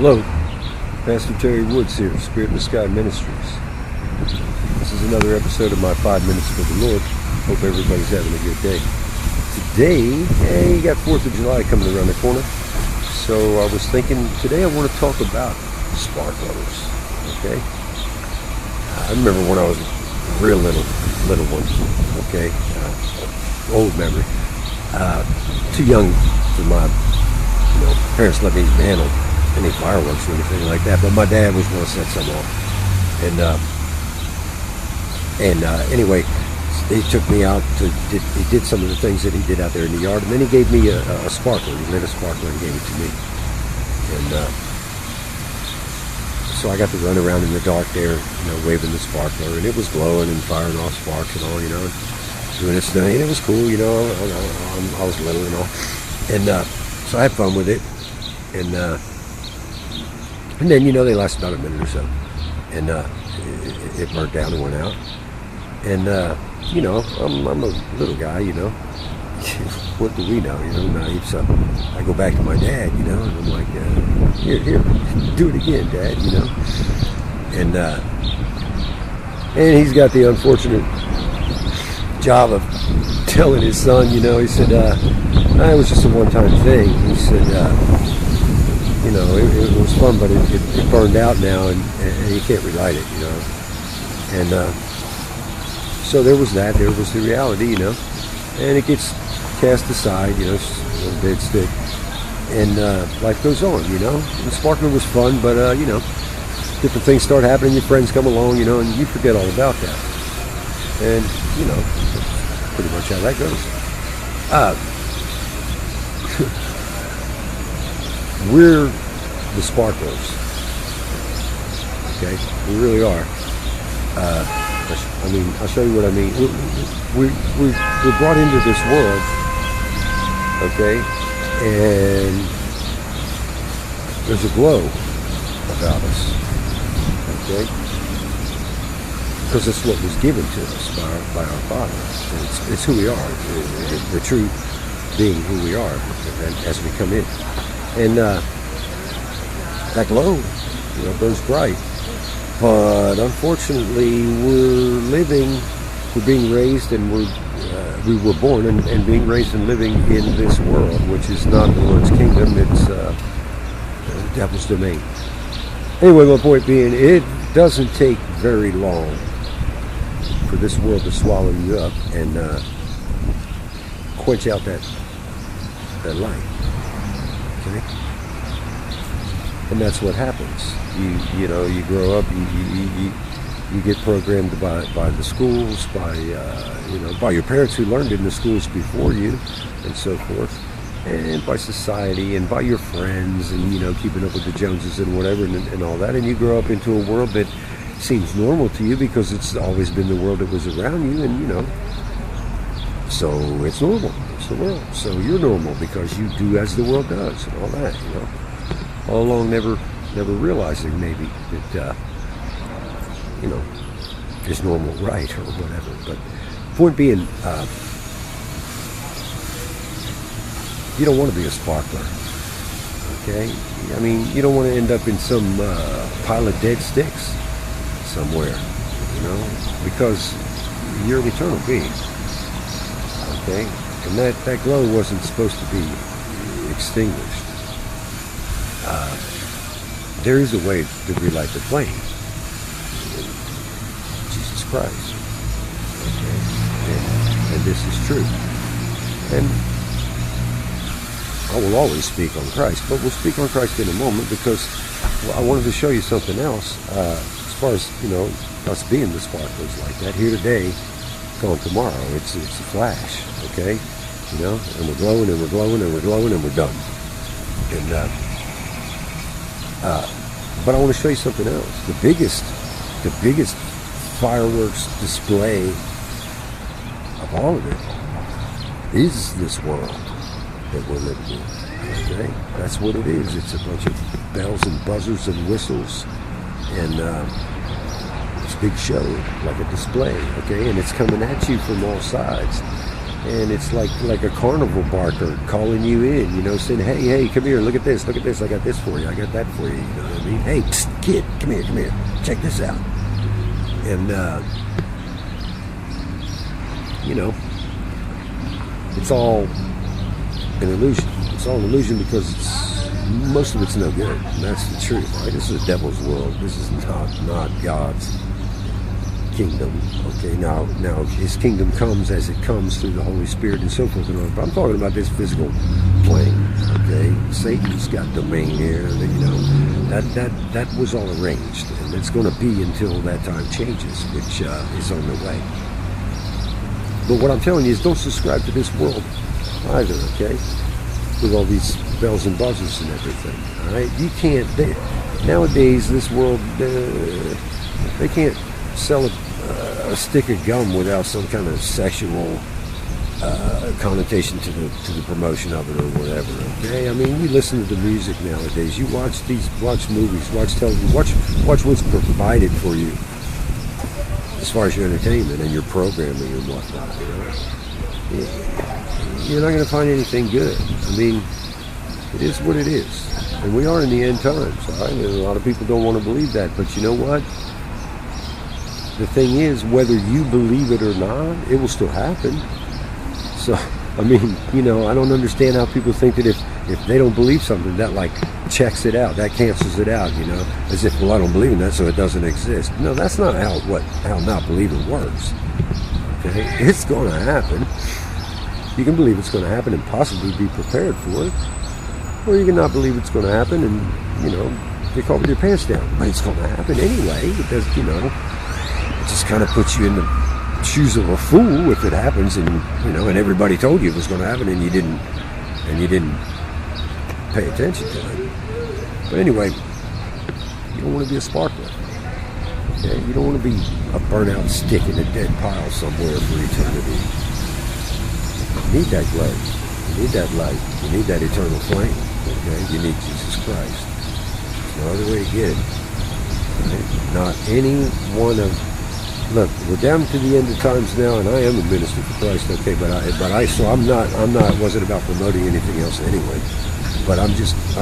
Hello, Pastor Terry Woods here, Spirit in the Sky Ministries. This is another episode of my 5 Minutes for the Lord. Hope everybody's having a good day. Today, you got 4th of July coming around the corner. So I was thinking, today I want to talk about sparklers, okay? I remember when I was a real little one, okay? Old memory. Too young for my, parents let me handle any fireworks or anything like that, but my dad was going to set some off. And anyway, he took me out he did some of the things that he did out there in the yard, and then he gave me a sparkler. He lit a sparkler and gave it to me. And so I got to run around in the dark there, waving the sparkler, and it was glowing and firing off sparks and all, doing its thing. And it was cool, I was little and all. And so I had fun with it. And then, they last about a minute or so. And it burnt down and went out. And, I'm a little guy, what do we know, naive. So I go back to my dad, and I'm like, here, do it again, Dad, And he's got the unfortunate job of telling his son, he said, it was just a one-time thing. He said, it was fun, but it burned out now, and you can't relight it, And so there was that. There was the reality, and it gets cast aside, it's a little dead stick, and life goes on, The sparkler was fun, but different things start happening. Your friends come along, and you forget all about that, and that's pretty much how that goes. We're the sparklers, okay? We really are. I'll show you what I mean. We're brought into this world, okay? And there's a glow about us, okay? Because it's what was given to us by our Father. It's who we are. The true being who we are as we come in. And that glow, burns bright. But unfortunately, we're being raised, and we were born and being raised and living in this world, which is not the Lord's kingdom, it's the devil's domain. Anyway, my point being, it doesn't take very long for this world to swallow you up and quench out that light. Okay? And that's what happens. You grow up, you get programmed by the schools, by your parents who learned in the schools before you, and so forth, and by society, and by your friends, and keeping up with the Joneses and whatever, and all that, and you grow up into a world that seems normal to you because it's always been the world that was around you, and so it's normal. It's the world. So you're normal because you do as the world does, and all that, all along never realizing maybe that is normal, right, or whatever. But point being, you don't want to be a sparkler, okay? You don't want to end up in some pile of dead sticks somewhere, because you're an eternal being, okay? And that glow wasn't supposed to be extinguished. There is a way to relight the flame. Jesus Christ. Okay? And this is true. And I will always speak on Christ, but we'll speak on Christ in a moment because I wanted to show you something else. As far as, us being the sparklers like that, here today, gone tomorrow. It's a flash, okay? And we're glowing and we're glowing and we're glowing and we're done. And but I want to show you something else. The biggest fireworks display of all of it is this world that we're living in. Okay, that's what it is. It's a bunch of bells and buzzers and whistles, and this big show, like a display. Okay, and it's coming at you from all sides. And it's like a carnival barker calling you in, you know, saying, hey, come here, look at this, I got this for you, I got that for you, you know what I mean? Hey, psst, kid, come here, check this out. And, you know, it's all an illusion. It's all an illusion because most of it's no good. And that's the truth, right? This is the devil's world. This is not God's kingdom. Okay, now his kingdom comes as it comes through the Holy Spirit and so forth and on. But I'm talking about this physical plane. Okay, Satan's got domain here. You know, that was all arranged, and it's going to be until that time changes, which is on the way. But what I'm telling you is, don't subscribe to this world either. Okay, with all these bells and buzzers and everything. All right, you can't. Nowadays, this world, they can't sell a stick of gum without some kind of sexual connotation to the promotion of it or whatever. Okay, I mean, you listen to the music nowadays. You watch movies, watch television, watch what's provided for you as far as your entertainment and your programming and whatnot. You know, you're not going to find anything good. I mean, it is what it is, and we are in the end times. All right, and a lot of people don't want to believe that, but you know what? The thing is, whether you believe it or not, it will still happen. So, I mean, you know, I don't understand how people think that if they don't believe something, that like checks it out, that cancels it out, you know, as if, well, I don't believe in that, so it doesn't exist. No, that's not how not believing works. Okay, it's going to happen. You can believe it's going to happen and possibly be prepared for it, or you can not believe it's going to happen and, you know, get caught with your pants down. But it's going to happen anyway, because, you know, it just kind of puts you in the shoes of a fool if it happens, and you know, and everybody told you it was going to happen, and you didn't pay attention to it. But anyway, you don't want to be a sparkler. Okay, you don't want to be a burnout stick in a dead pile somewhere for eternity. You need that glow. You need that light. You need that eternal flame. Okay, you need Jesus Christ. There's no other way to get it. Right? Not any one of. Look, we're down to the end of times now, and I am a minister for Christ. Okay, wasn't about promoting anything else anyway. But I'm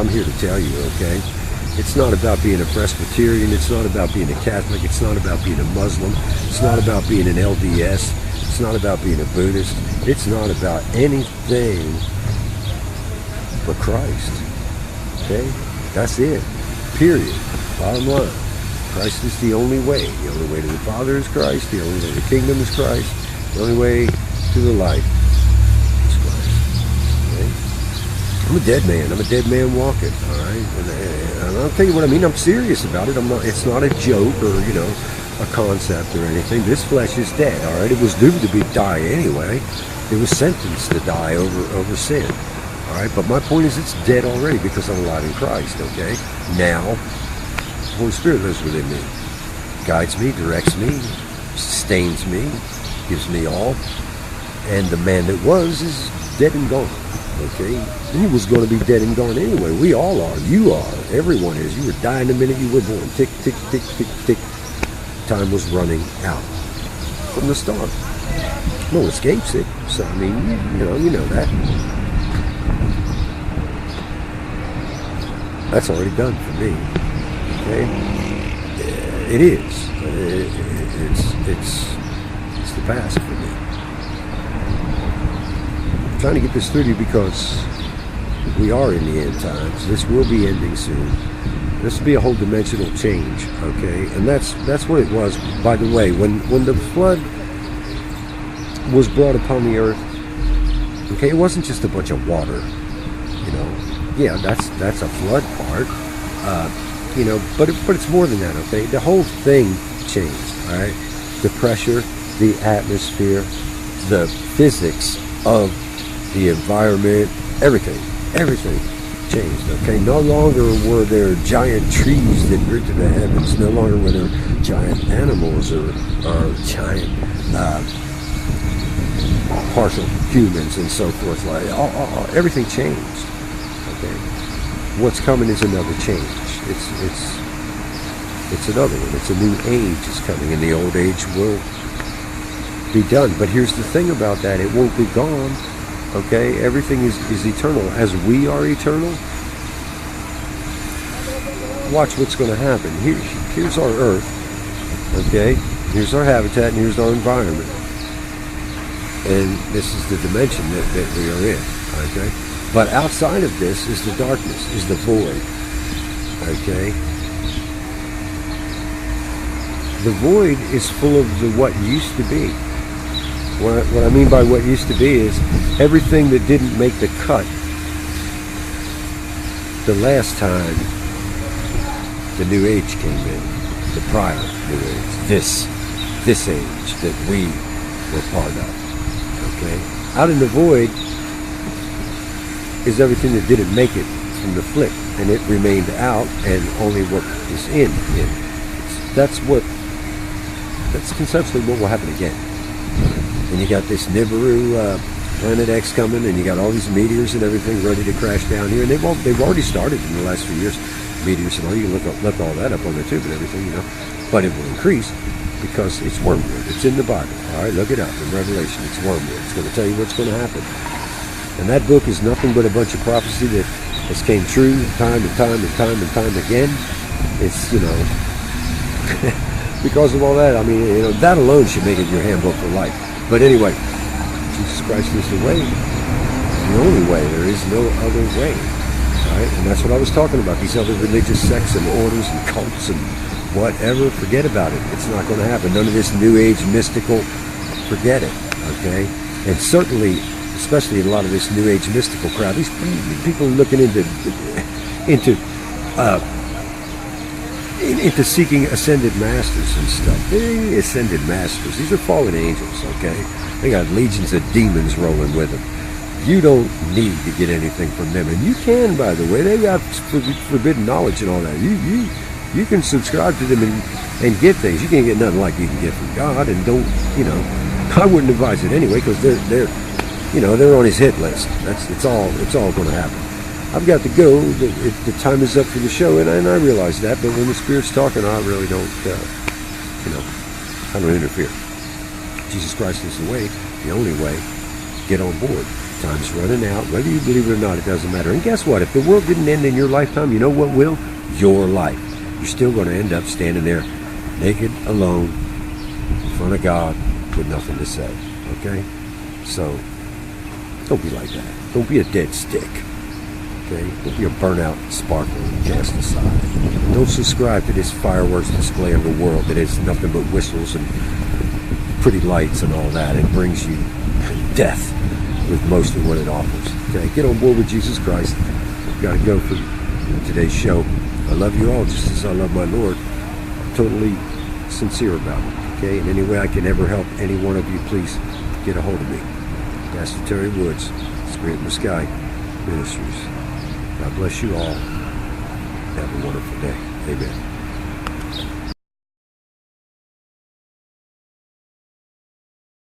here to tell you, okay, it's not about being a Presbyterian. It's not about being a Catholic. It's not about being a Muslim. It's not about being an LDS. It's not about being a Buddhist. It's not about anything but Christ. Okay, that's it. Period. Bottom line. Christ is the only way. The only way to the Father is Christ. The only way to the kingdom is Christ. The only way to the life is Christ. Okay? I'm a dead man. I'm a dead man walking. All right, and I'll tell you what I mean. I'm serious about it. It's not a joke or, you know, a concept or anything. This flesh is dead. All right, it was due to die anyway. It was sentenced to die over sin. All right, but my point is, it's dead already because I'm alive in Christ. Okay, now. Holy Spirit lives within me, guides me, directs me, sustains me, gives me all, and the man that was is dead and gone. Okay, he was going to be dead and gone anyway. We all are. You are. Everyone is. You were dying the minute you were born. Tick, tick, tick, tick, tick. Time was running out from the start. No one escapes it. So I mean, you know that. That's already done for me. Okay? It is. It's the past for me. I'm trying to get this through to you because we are in the end times. This will be ending soon. This will be a whole dimensional change. Okay, and that's what it was. By the way, when the flood was brought upon the earth, okay, it wasn't just a bunch of water. You know, yeah, that's a flood part. You know, but it's more than that, okay? The whole thing changed, all right? The pressure, the atmosphere, the physics of the environment, everything changed, okay? No longer were there giant trees that grew to the heavens. No longer were there giant animals or giant partial humans and so forth. Like everything changed, okay? What's coming is another change. It's another one. It's a new age is coming, and the old age will be done. But here's the thing about that. It won't be gone. Okay? Everything is eternal. As we are eternal, watch what's going to happen. Here's our earth. Okay? Here's our habitat and here's our environment. And this is the dimension that we are in. Okay? But outside of this is the darkness, is the void. Okay? The void is full of the what used to be. What I mean by what used to be is everything that didn't make the cut the last time the New Age came in, the prior New Age, this age that we were part of. Okay? Out in the void is everything that didn't make it from the flip, and it remained out, and only what is in. That's conceptually what will happen again. And you got this Nibiru Planet X coming, and you got all these meteors and everything ready to crash down here, and they've already started in the last few years. Meteors and all, you can look all that up on the tube and everything, you know. But it will increase because it's wormwood. It's in the Bible. All right, look it up in Revelation. It's wormwood. It's going to tell you what's going to happen. And that book is nothing but a bunch of prophecy that has came true time and time and time and time again. It's, you know, because of all that, I mean, you know, that alone should make it your handbook for life. But anyway, Jesus Christ is the way, the only way. There is no other way. All right? And that's what I was talking about. These other religious sects and orders and cults and whatever, forget about it. It's not going to happen. None of this New Age mystical, forget it. Okay? And certainly, especially in a lot of this New Age mystical crowd, these people looking into seeking ascended masters and stuff. They ascended masters. These are fallen angels, okay? They got legions of demons rolling with them. You don't need to get anything from them. And you can, by the way. They got forbidden knowledge and all that. You can subscribe to them and get things. You can't get nothing like you can get from God. And don't, you know, I wouldn't advise it anyway, because they're on his hit list. It's all going to happen. I've got to go. The time is up for the show, and I realize that. But when the Spirit's talking, I really don't, I don't interfere. Jesus Christ is the way, the only way. Get on board. Time's running out. Whether you believe it or not, it doesn't matter. And guess what? If the world didn't end in your lifetime, you know what will? Your life. You're still going to end up standing there, naked, alone, in front of God, with nothing to say. Okay? So, don't be like that. Don't be a dead stick. Okay? Don't be a burnout sparkle and cast aside. Don't subscribe to this fireworks display of the world that is nothing but whistles and pretty lights and all that. It brings you death with most of what it offers. Okay? Get on board with Jesus Christ. I've got to go for today's show. I love you all just as I love my Lord. I'm totally sincere about it. Okay? In any way I can ever help any one of you, please get a hold of me. Pastor Terry Woods, Spirit in the Sky Ministries. God bless you all. Have a wonderful day. Amen.